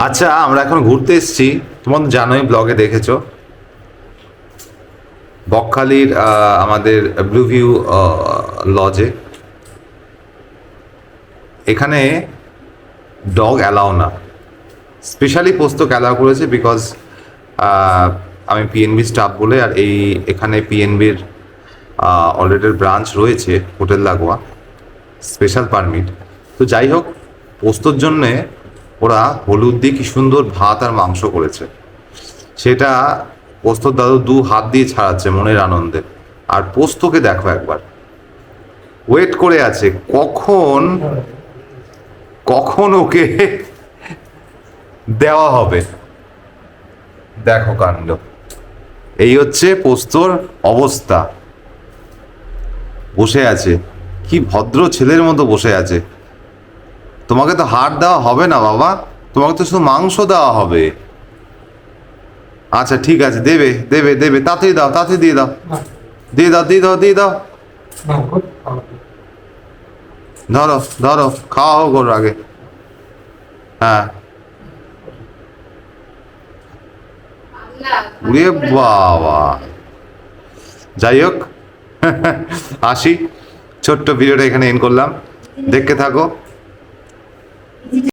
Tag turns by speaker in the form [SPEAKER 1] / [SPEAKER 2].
[SPEAKER 1] আচ্ছা, আমরা এখন ঘুরতে এসেছি, তোমার জানোই, ব্লগে দেখেছো, বকখালির আমাদের ব্লু ভিউ লজে। এখানে ডগ অ্যালাউ না, স্পেশালি পোস্তক অ্যালাউ করেছে বিকজ আমি পিএনবি স্টাফ বলে, আর এখানে পিএনবির অলরেডি ব্রাঞ্চ রয়েছে হোটেল লাগোয়া, স্পেশাল পারমিট। তো যাই হোক, পোস্তর জন্যে ওরা হলুদ দিয়ে কি সুন্দর ভাত আর মাংস করেছে, সেটা পোস্তর দাদু দু হাত দিয়ে ছাড়াচ্ছে মনের আনন্দে। আর পোস্তকে দেখো একবার, ওয়েট করে আছে কখন কখন ওকে দেওয়া হবে। দেখো কাণ্ড, এই হচ্ছে পোস্তর অবস্থা। বসে আছে, কি ভদ্র ছেলের মতো বসে আছে। তোমাকে তো হাড় দেওয়া হবে না বাবা, তোমাকে তো শুধু মাংস দেওয়া হবে। আচ্ছা ঠিক আছে, দেবে দেবে দেবে, তাড়াতাড়ি দাও, তাড়াতাড়ি দিয়ে দাও, দিয়ে দাও দিয়ে দাও দিয়ে দাও। ধরো ধরো, খাওয়া হোক ওর আগে। হ্যাঁ, উরে বাবা। যাই হোক, আসি, ছোট্ট ভিডিওটা এখানে এন্ড করলাম, দেখতে থাকো।